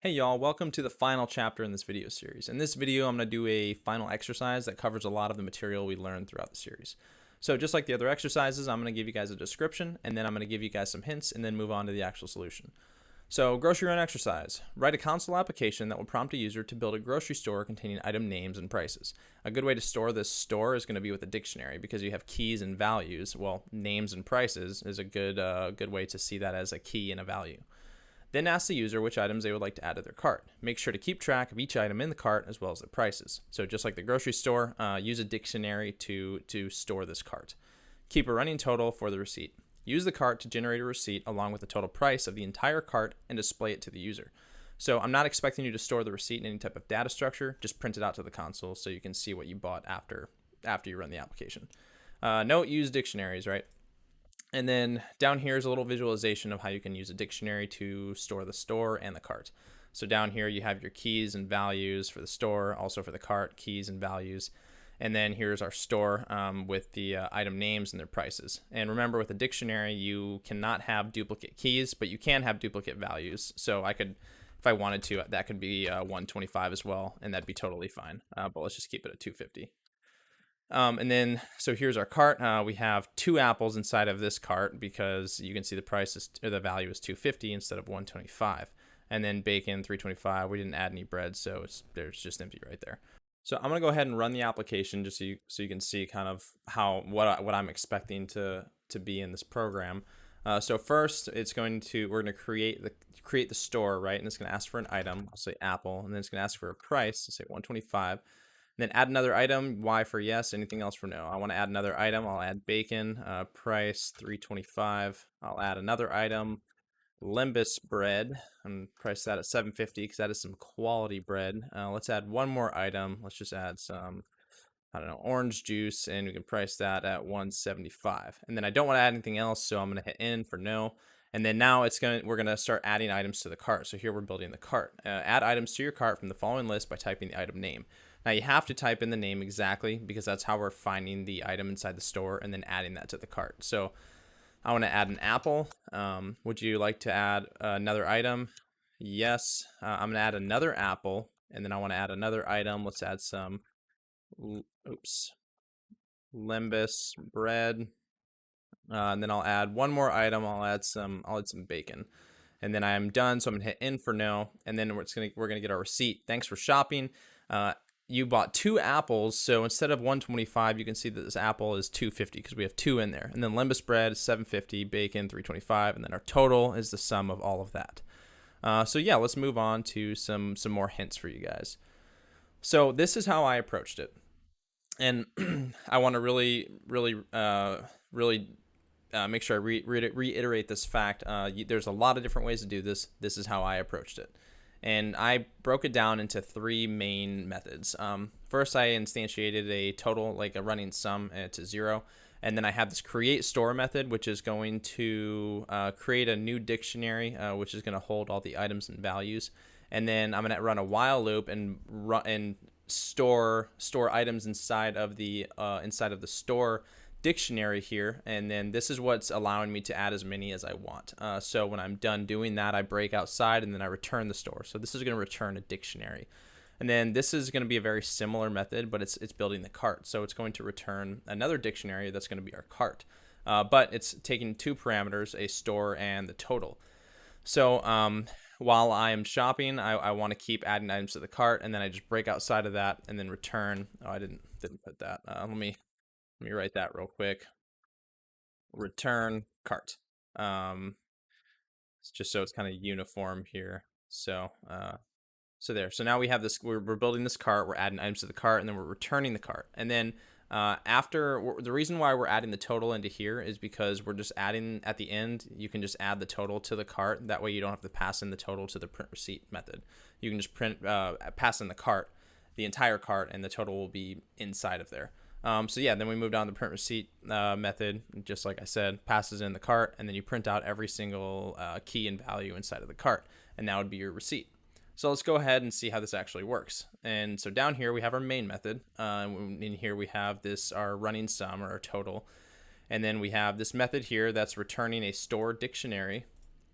Hey y'all, welcome to the final chapter in this video series. In this video, I'm going to do a final exercise that covers a lot of the material we learned throughout the series. So just like the other exercises, I'm going to give you guys a description, and then I'm going to give you guys some hints, and then move on to the actual solution. So grocery run exercise. Write a console application that will prompt a user to build a grocery store containing item names and prices. A good way to store this store is going to be with a dictionary because you have keys and values. Well, names and prices is a good way to see that as a key and a value. Then ask the user which items they would like to add to their cart. Make sure to keep track of each item in the cart as well as their prices. So just like the grocery store, use a dictionary to store this cart. Keep a running total for the receipt. Use the cart to generate a receipt along with the total price of the entire cart and display it to the user. So I'm not expecting you to store the receipt in any type of data structure. Just print it out to the console so you can see what you bought after you run the application. Note, use dictionaries, right? And then down here is a little visualization of how you can use a dictionary to store the store and the cart. So down here you have your keys and values for the store, also for the cart, keys and values. And then here's our store with the item names and their prices. And remember, with a dictionary, you cannot have duplicate keys, but you can have duplicate values. So I could, if I wanted to, that could be 125 as well, and that'd be totally fine. But let's just keep it at 250. And then, so here's our cart. We have 2 apples inside of this cart because you can see the price is, or the value is 250 instead of 125. And then bacon, 325. We didn't add any bread, so there's just empty right there. So I'm gonna go ahead and run the application just so you can see kind of what I'm expecting to be in this program. So first, we're gonna create the store, right? And it's gonna ask for an item. I'll say apple, and then it's gonna ask for a price. I'll say 125. Then add another item, Y for yes, anything else for no. I want to add another item, I'll add bacon, price 325. I'll add another item, Limbus bread, and price that at 750 because that is some quality bread. Let's add one more item. Let's just add some, I don't know, orange juice, and we can price that at 175. And then I don't want to add anything else, so I'm going to hit in for no. And then now we're gonna start adding items to the cart. So here we're building the cart. Add items to your cart from the following list by typing the item name. Now you have to type in the name exactly because that's how we're finding the item inside the store and then adding that to the cart. So I want to add an apple. Would you like to add another item? Yes. I'm gonna add another apple, and then I want to add another item. Let's add some, Limbus bread. And then I'll add one more item. I'll add some bacon, and then I'm done. So I'm gonna hit in for no, and then we're gonna get our receipt. Thanks for shopping. You bought 2 apples, so instead of 125, you can see that this apple is 250 because we have 2 in there. And then Limbus bread is 750, bacon 325, and then our total is the sum of all of that. So yeah, let's move on to some more hints for you guys. So this is how I approached it, and I want to really make sure I reiterate this fact. There's a lot of different ways to do this. This is how I approached it. And I broke it down into 3 main methods. First, I instantiated a total, like a running sum to 0. And then I have this create store method, which is going to create a new dictionary, which is going to hold all the items and values. And then I'm going to run a while loop and store items inside of the store dictionary here, and then this is what's allowing me to add as many as I want. So when I'm done doing that, I break outside and then I return the store. So this is going to return a dictionary, and then this is going to be a very similar method, but it's building the cart. So it's going to return another dictionary that's going to be our cart, but it's taking 2 parameters, a store and the total. So while I am shopping, I want to keep adding items to the cart, and then I just break outside of that and then return. Oh, I didn't put that. Let me write that real quick. Return cart. Just so it's kind of uniform here. So there. So now we have this. We're building this cart. We're adding items to the cart, and then we're returning the cart. And then the reason why we're adding the total into here is because we're just adding at the end. You can just add the total to the cart. That way you don't have to pass in the total to the print receipt method. You can just pass in the cart, the entire cart, and the total will be inside of there. So yeah, then we move down to the print receipt method. Just like I said, passes in the cart, and then you print out every single key and value inside of the cart, and that would be your receipt. So let's go ahead and see how this actually works. And so down here we have our main method. In here we have our running sum, or our total, and then we have this method here that's returning a store dictionary,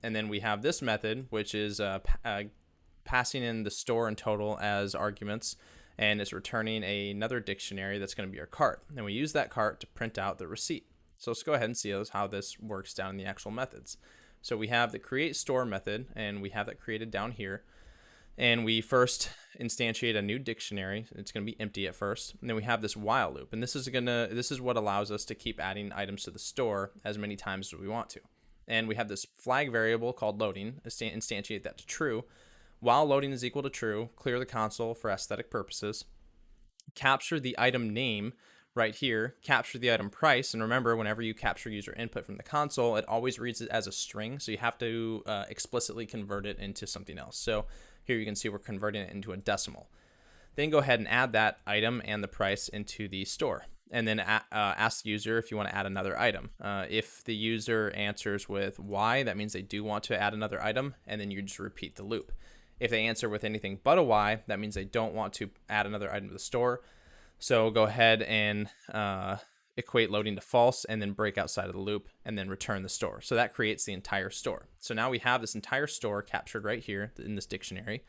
and then we have this method which is passing in the store and total as arguments, and it's returning another dictionary that's going to be our cart. And we use that cart to print out the receipt. So let's go ahead and see how this works down in the actual methods. So we have the create store method, and we have that created down here. And we first instantiate a new dictionary. It's going to be empty at first. And then we have this while loop. And this is what allows us to keep adding items to the store as many times as we want to. And we have this flag variable called loading, instantiate that to true. While loading is equal to true, clear the console for aesthetic purposes. Capture the item name right here, capture the item price. And remember, whenever you capture user input from the console, it always reads it as a string. So you have to explicitly convert it into something else. So here you can see we're converting it into a decimal. Then go ahead and add that item and the price into the store. And then ask the user if you want to add another item. If the user answers with Y, that means they do want to add another item, and then you just repeat the loop. If they answer with anything but a Y, that means they don't want to add another item to the store. So go ahead and equate loading to false, and then break outside of the loop, and then return the store. So that creates the entire store. So now we have this entire store captured right here in this dictionary.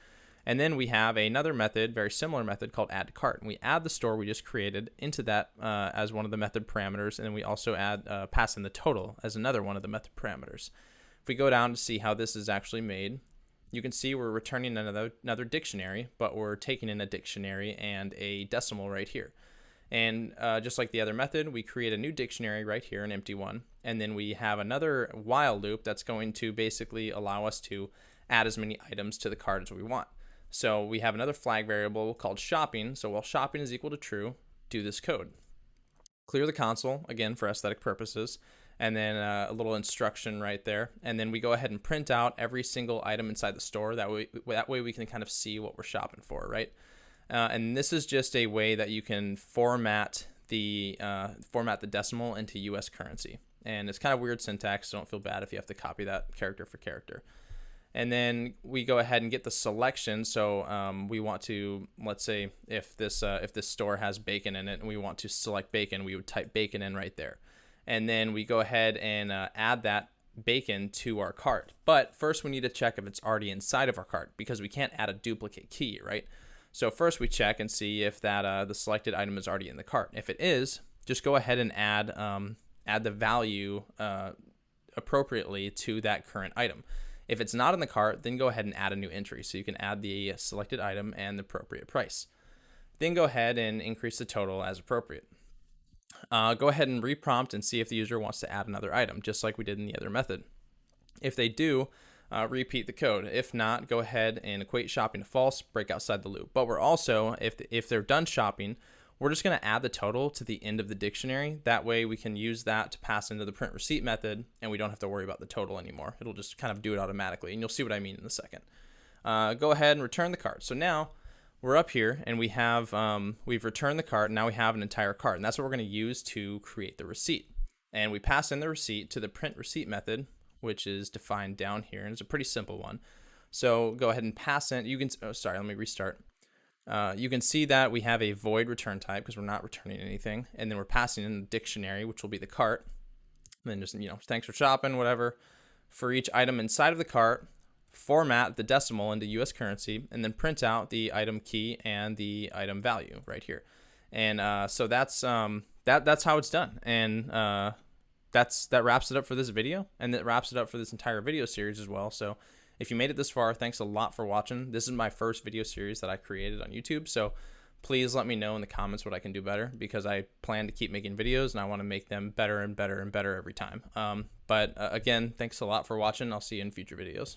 And then we have another method, very similar method, called add to cart. And we add the store we just created into that as one of the method parameters. And then we also pass in the total as another one of the method parameters. If we go down to see how this is actually made, you can see we're returning another dictionary, but we're taking in a dictionary and a decimal right here. And just like the other method, we create a new dictionary right here, an empty one. And then we have another while loop that's going to basically allow us to add as many items to the cart as we want. So we have another flag variable called shopping. So while shopping is equal to true, do this code. Clear the console, again, for aesthetic purposes. And then a little instruction right there. And then we go ahead and print out every single item inside the store. That way we can kind of see what we're shopping for, right? And this is just a way that you can format the decimal into US currency. And it's kind of weird syntax, so don't feel bad if you have to copy that character for character. And then we go ahead and get the selection. So we want to, let's say if this store has bacon in it and we want to select bacon, we would type bacon in right there. And then we go ahead and add that bacon to our cart. But first we need to check if it's already inside of our cart, because we can't add a duplicate key, right? So first we check and see if that the selected item is already in the cart. If it is, just go ahead and add the value appropriately to that current item. If it's not in the cart, then go ahead and add a new entry. So you can add the selected item and the appropriate price. Then go ahead and increase the total as appropriate. Go ahead and reprompt and see if the user wants to add another item, just like we did in the other method. If they do, repeat the code. If not, go ahead and equate shopping to false, break outside the loop. But we're also, if they're done shopping, we're just going to add the total to the end of the dictionary. That way we can use that to pass into the print receipt method, and we don't have to worry about the total anymore. It'll just kind of do it automatically, and you'll see what I mean in a second. Go ahead and return the cart. So now we're up here, and we have we've returned the cart, and now we have an entire cart, and that's what we're going to use to create the receipt. And we pass in the receipt to the print receipt method, which is defined down here, and it's a pretty simple one. So go ahead and pass in. You can. Oh, sorry. Let me restart. You can see that we have a void return type because we're not returning anything, and then we're passing in the dictionary, which will be the cart. And then just thanks for shopping, whatever. For each item inside of the cart, format the decimal into US currency, and then print out the item key and the item value right here. And so that's how it's done. And that wraps it up for this video, and that wraps it up for this entire video series as well. So if you made it this far, thanks a lot for watching. This is my first video series that I created on YouTube, so please let me know in the comments what I can do better, because I plan to keep making videos and I want to make them better and better and better every time. But again, thanks a lot for watching. I'll see you in future videos.